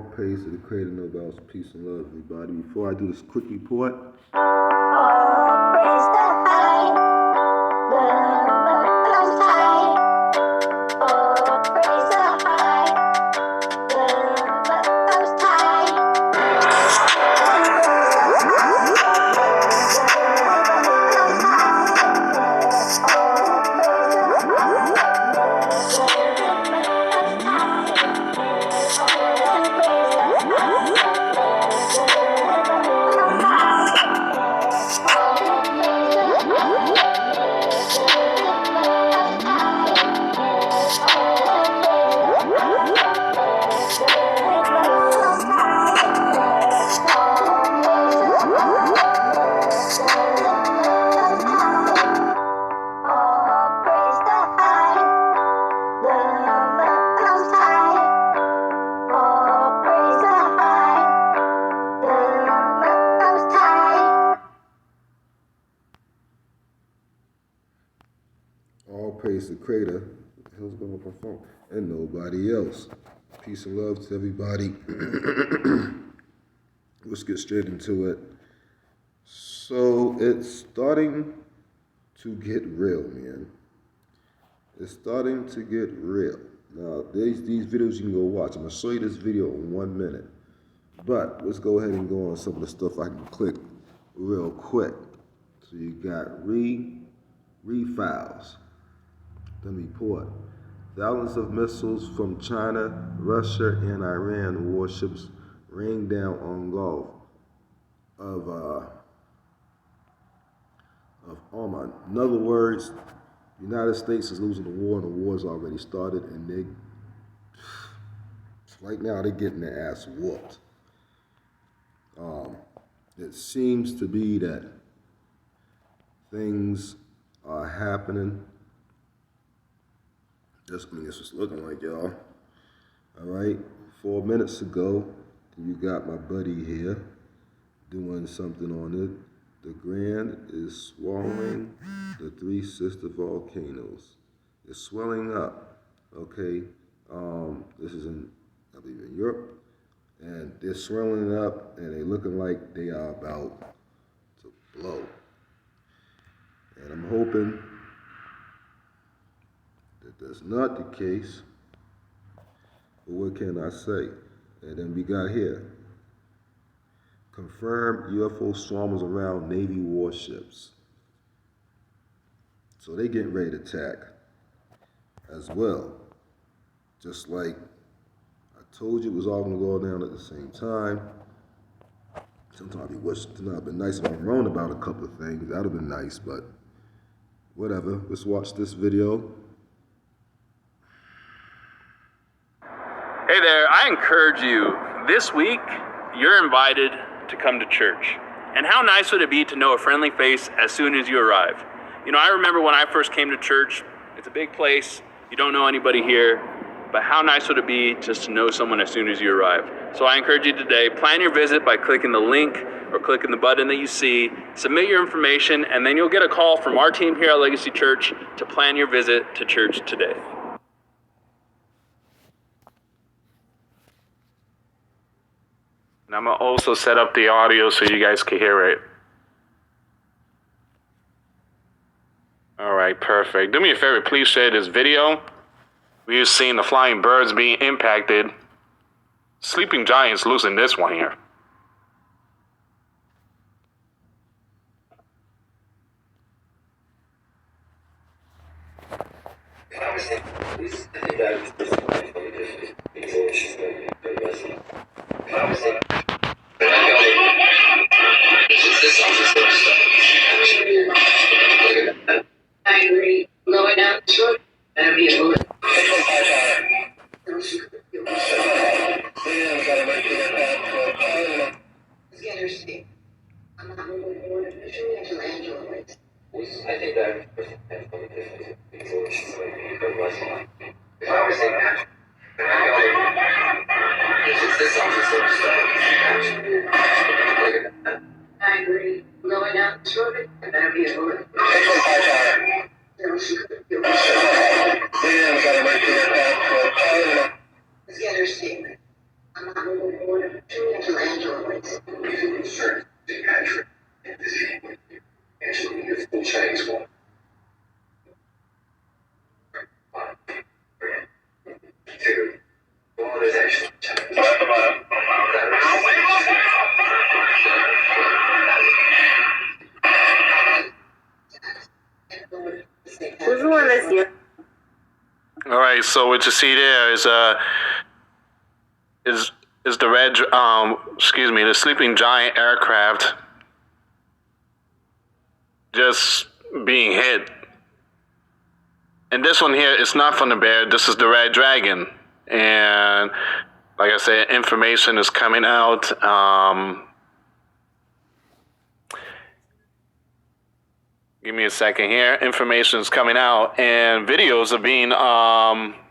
All praise to the Creator, no doubts, peace and love, everybody. Before I do this quick report, all praise the high, the most high. All praise the high, the most high. all praise to the Creator, what the hell's going on with my phone, and nobody else. Peace and love to everybody. Let's get straight into it. So it's starting to get real, man. It's starting to get real. Now, these videos you can go watch. I'm going to show you this video in 1 minute. But let's go ahead and go on some of the stuff I can click real quick. So you got refiles. Then report. Thousands of missiles from China, Russia, and Iran warships rained down on Gulf of Oman. In other words, the United States is losing the war, and the war's already started, and right now they're getting their ass whooped. It seems to be that things are happening. This is looking like, y'all. All right, 4 minutes ago, you got my buddy here doing something on it. The Grand is swallowing the three sister volcanoes. It's swelling up, okay? This is I believe in Europe. And they're swelling up and they're looking like they are about to blow. And I'm hoping that that's not the case. But what can I say? And then we got here. Confirmed UFO swarms around Navy warships. So they getting ready to attack as well. Just like I told you it was all going to go down at the same time. Sometimes I wish it would have been nice if I'm wrong about a couple of things. That would have been nice, but whatever. Let's watch this video. Hey there, I encourage you, this week, you're invited to come to church. And how nice would it be to know a friendly face as soon as you arrive? You know, I remember when I first came to church, it's a big place, you don't know anybody here, but how nice would it be just to know someone as soon as you arrive? So I encourage you today, plan your visit by clicking the link or clicking the button that you see, submit your information, and then you'll get a call from our team here at Legacy Church to plan your visit to church today. And I'm going to also set up the audio so you guys can hear it. All right, perfect. Do me a favor, please share this video. We've seen the flying birds being impacted. Sleeping giants losing this one here. I agree. Lower down the short, that'll be a bullet. Let's get her safe. I'm not moving forward officially until Angela waits. I think that if I was in action, I agree. Lower down the short, that'll be a bullet. Let's get her statement. I'm not moving forward until Angela wins. If you're concerned, the Patrick is here. Angela, you're full Chinese one. One. Two. One is actually Chinese. Who's the one that's here? All right, so what you see there is the the sleeping giant aircraft just being hit. And this one here is not from the bear. This is the Red Dragon, and like I said, information is coming out. Give me a second here. Information is coming out, and videos are being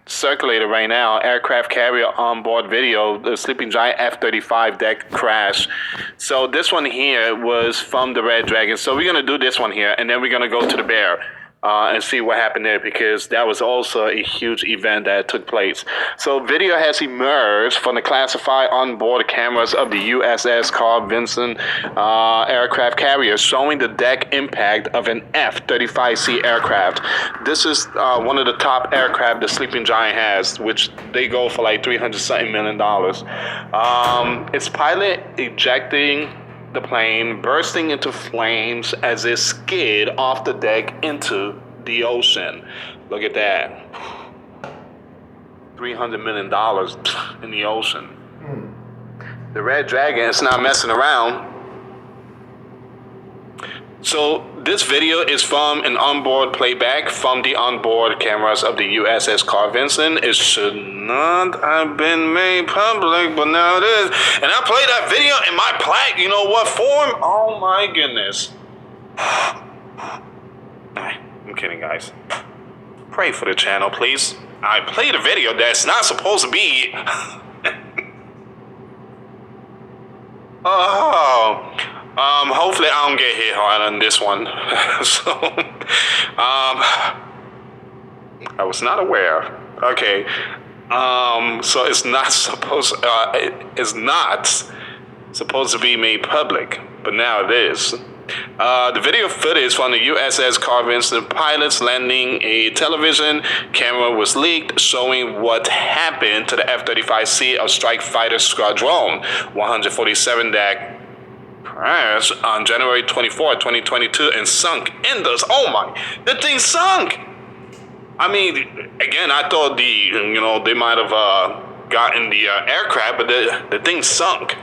circulated right now. Aircraft carrier onboard video, the Sleeping Giant F-35 deck crash. So this one here was from the Red Dragon. So we're going to do this one here, and then we're going to go to the bear. And see what happened there, because that was also a huge event that took place. So video has emerged from the classified onboard cameras of the USS Carl Vinson aircraft carrier, showing the deck impact of an F-35C aircraft. This is one of the top aircraft the Sleeping Giant has, which they go for like $300-something million. Its pilot ejecting the plane, bursting into flames as it skid off the deck into the ocean. Look at that. $300 million in the ocean. The Red Dragon is not messing around. So this video is from an onboard playback from the onboard cameras of the USS Carl Vinson. It should not have been made public, but now it is. And I played that video in my plaque, you know what form? Oh my goodness. I'm kidding, guys. Pray for the channel, please. I played a video that's not supposed to be. Hopefully I don't get hit hard on this one. So, I was not aware. Okay. So it's not supposed to be made public, but now it is. The video footage from the USS Carl Vinson pilots landing a television camera was leaked, showing what happened to the F-35C of Strike Fighter Squadron 147 that crashed on January 24, 2022 and sunk in the thing sunk! I mean, again, I thought they might have gotten the aircraft, but the thing sunk.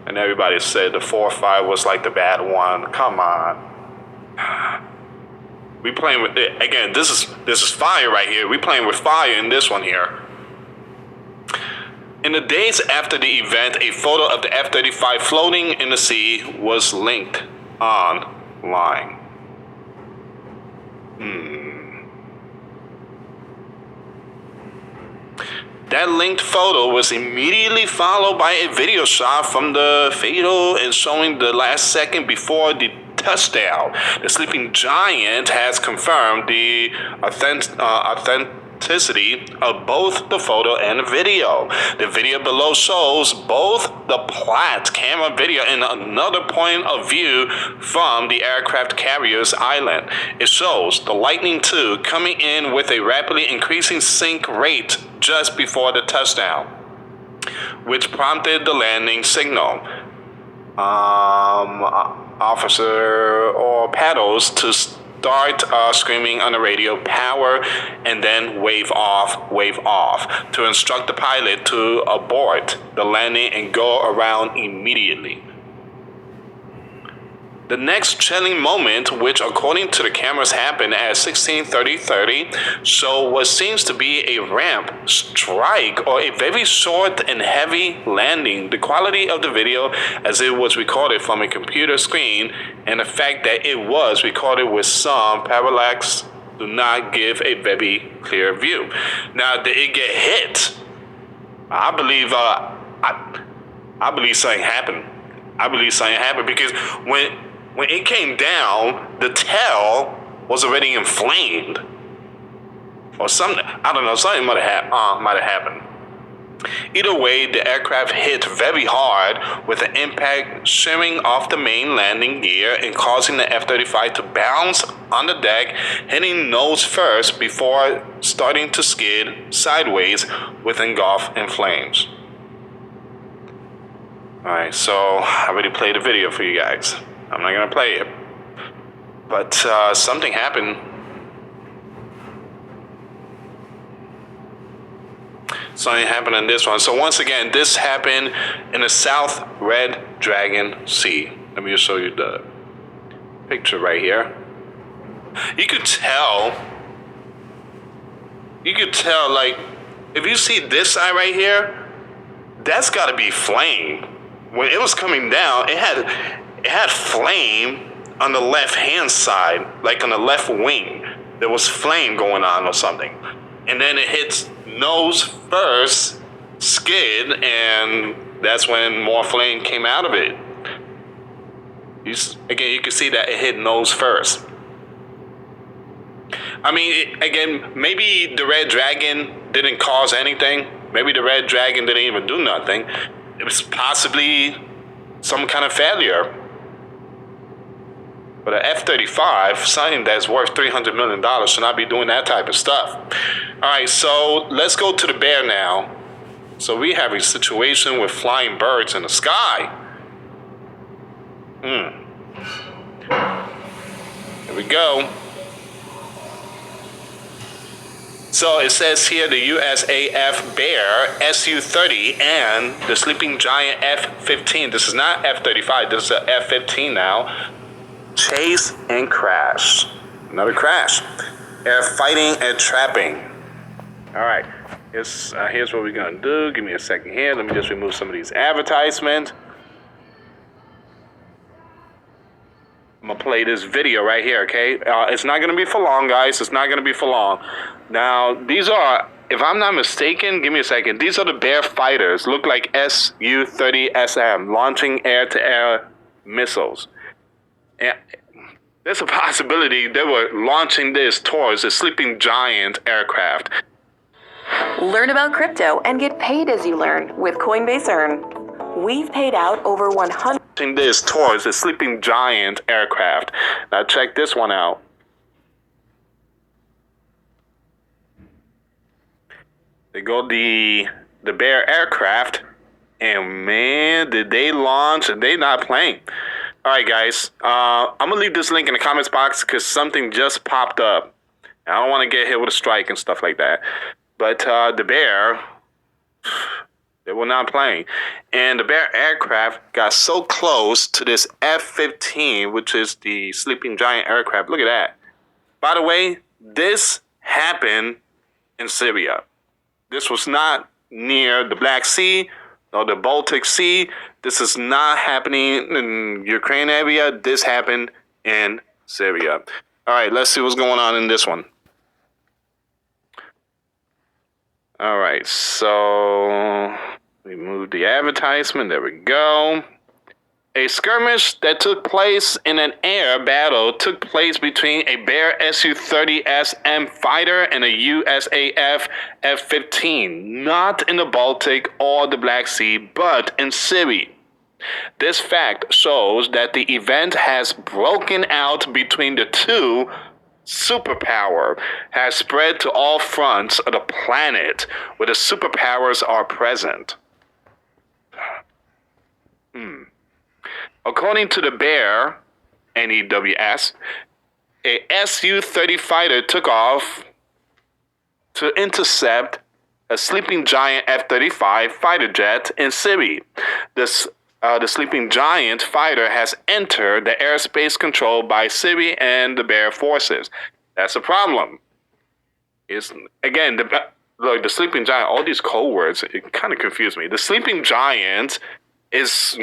And everybody said the 4-5 was like the bad one. Come on. We playing with it. Again, this is fire right here. We playing with fire in this one here. In the days after the event, a photo of the F-35 floating in the sea was linked online. That linked photo was immediately followed by a video shot from the fatal and showing the last second before the touchdown. The Sleeping Giant has confirmed the authenticity of both the photo and the video. The video below shows both the Platt camera video and another point of view from the aircraft carrier's island. It shows the Lightning II coming in with a rapidly increasing sink rate just before the touchdown, which prompted the landing signal. Officer or paddles to start screaming on the radio, power, and then wave off, to instruct the pilot to abort the landing and go around immediately. The next chilling moment, which according to the cameras happened at 16:30, show what seems to be a ramp strike or a very short and heavy landing. The quality of the video as it was recorded from a computer screen and the fact that it was recorded with some parallax do not give a very clear view. Now, did it get hit? I believe something happened. I believe something happened because when it came down, the tail was already inflamed. or something. I don't know. Something might have happened. Either way, the aircraft hit very hard with an impact shearing off the main landing gear and causing the F-35 to bounce on the deck, hitting nose first before starting to skid sideways with engulf in flames. Alright, so I already played a video for you guys. I'm not gonna play it. But something happened. Something happened in this one. So once again, this happened in the South Red Dragon Sea. Let me just show you the picture right here. You could tell, like, if you see this side right here, that's got to be flame. When it was coming down, it had flame on the left-hand side, like on the left wing. There was flame going on or something. And then it hits nose first, skid, and that's when more flame came out of it. Again, you can see that it hit nose first. I mean, again, maybe the Red Dragon didn't cause anything. Maybe the Red Dragon didn't even do nothing. It was possibly some kind of failure. But an F-35, something that's worth $300 million, should not be doing that type of stuff. All right, so let's go to the Bear now. So we have a situation with flying birds in the sky. Here we go. So it says here the USAF Bear Su-30 and the Sleeping Giant F-15. This is not F-35, this is an F-15 now. Chase and crash. Another crash. Air fighting and trapping. All right, here's what we're gonna do. Give me a second here. Let me just remove some of these advertisements. I'm gonna play this video right here, okay? It's not gonna be for long, guys. It's not gonna be for long. Now, these are, if I'm not mistaken, give me a second. These are the Bear fighters. Look like Su-30SM, launching air-to-air missiles. And there's a possibility they were launching this towards a Sleeping Giant aircraft. Learn about crypto and get paid as you learn with Coinbase Earn. We've paid out over 100 this towards a Sleeping Giant aircraft. Now check this one out. They go the Bear aircraft, and man, did they launch, and they not playing. All right, guys, I'm going to leave this link in the comments box because something just popped up. I don't want to get hit with a strike and stuff like that. But the Bear, they were not playing. And the Bear aircraft got so close to this F-15, which is the Sleeping Giant aircraft. Look at that. By the way, this happened in Syria. This was not near the Black Sea or the Baltic Sea. This is not happening in Ukraine area. This happened in Syria. All right, let's see what's going on in this one. All right, so we moved the advertisement. There we go. A skirmish that took place in an air battle took place between a Bear Su-30SM fighter and a USAF F-15, not in the Baltic or the Black Sea, but in Syria. This fact shows that the event has broken out between the two superpower, has spread to all fronts of the planet where the superpowers are present. According to the Bear, NEWS, a Su-30 fighter took off to intercept a Sleeping Giant F-35 fighter jet in Syria. The Sleeping Giant fighter has entered the airspace controlled by Syria and the Bear forces. That's a problem. Again, the Sleeping Giant, all these code words, it kind of confused me. The Sleeping Giant is,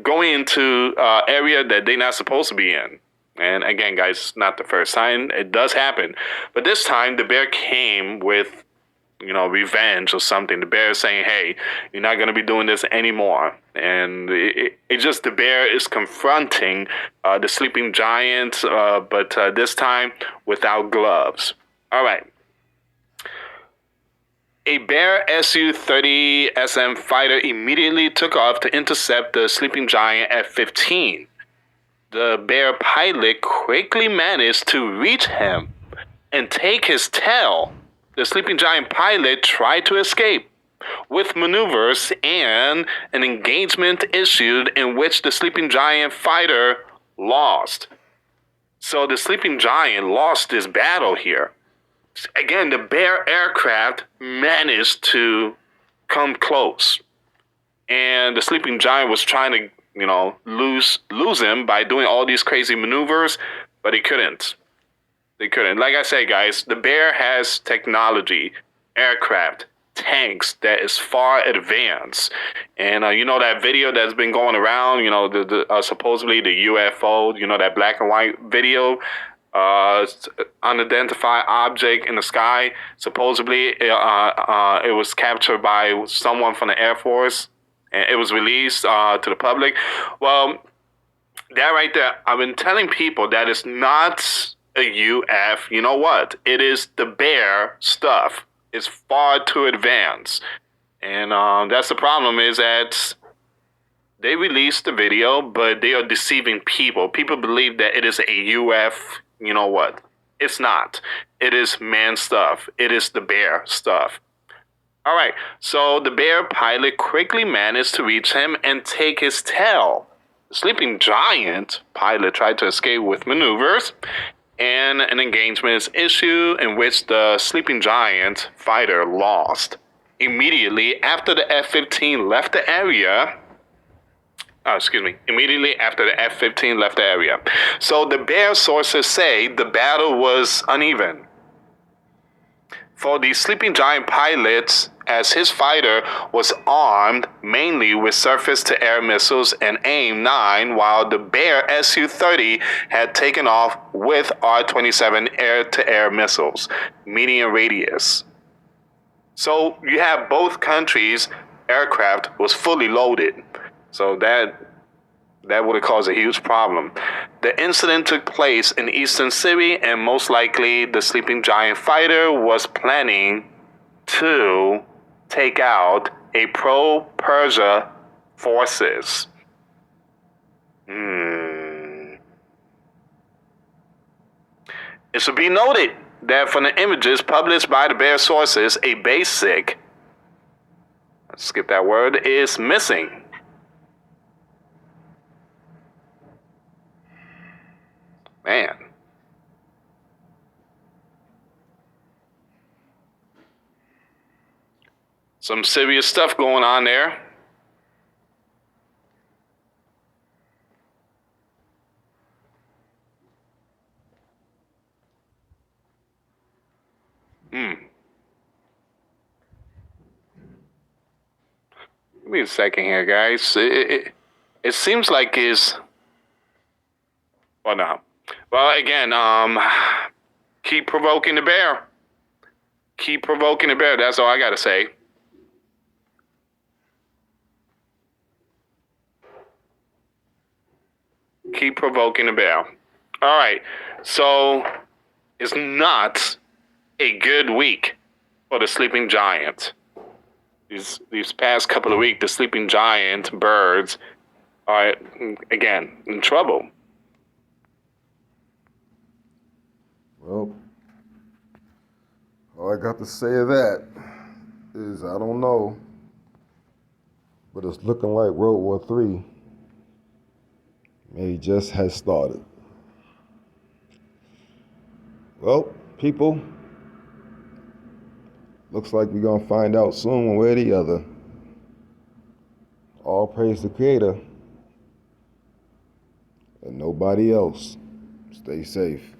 going into area that they're not supposed to be in. And again, guys, it's not the first time. It does happen. But this time, the Bear came with, revenge or something. The Bear is saying, hey, you're not going to be doing this anymore. And the Bear is confronting the Sleeping Giant, but this time without gloves. All right. A Bear Su-30 SM fighter immediately took off to intercept the sleeping giant F-15. The Bear pilot quickly managed to reach him and take his tail. The sleeping giant pilot tried to escape, with maneuvers and an engagement issued in which the sleeping giant fighter lost. So the sleeping giant lost this battle here. Again, the Bear aircraft managed to come close, and the sleeping giant was trying to, lose him by doing all these crazy maneuvers, but he couldn't. They couldn't. Like I say, guys, the Bear has technology, aircraft, tanks that is far advanced. And that video that's been going around, the supposedly the UFO, that black and white video, unidentified object in the sky. Supposedly, it was captured by someone from the Air Force, and it was released to the public. Well, that right there, I've been telling people that it's not a UF. You know what? It is the Bear stuff. It's far too advanced. And that's the problem, is that they released the video, but they are deceiving people. People believe that it is a UF. You know what? It's not. It is man stuff. It is the Bear stuff. All right, so the Bear pilot quickly managed to reach him and take his tail. The sleeping giant pilot tried to escape with maneuvers, and an engagement is issued in which the sleeping giant fighter lost. Immediately after the F-15 left the area, immediately after the F-15 left the area. So the Bear sources say the battle was uneven for the sleeping giant pilots, as his fighter was armed mainly with surface-to-air missiles and AIM-9, while the Bear Su-30 had taken off with R-27 air-to-air missiles, medium radius. So you have both countries' aircraft was fully loaded. So that would have caused a huge problem. The incident took place in eastern Syria, and most likely the sleeping giant fighter was planning to take out a pro-Persia forces. It should be noted that from the images published by the Bear sources, a basic, let's skip that word, is missing. Man. Some serious stuff going on there. Give me a second here, guys. It seems like it's... Well, no. Well, again, keep provoking the Bear. Keep provoking the Bear. That's all I got to say. Keep provoking the Bear. All right. So, it's not a good week for the sleeping giant. These past couple of weeks, the sleeping giant birds are, again, in trouble. Well, all I got to say of that is I don't know, but it's looking like World War III maybe just has started. Well, people, looks like we're going to find out soon one way or the other. All praise the Creator and nobody else. Stay safe.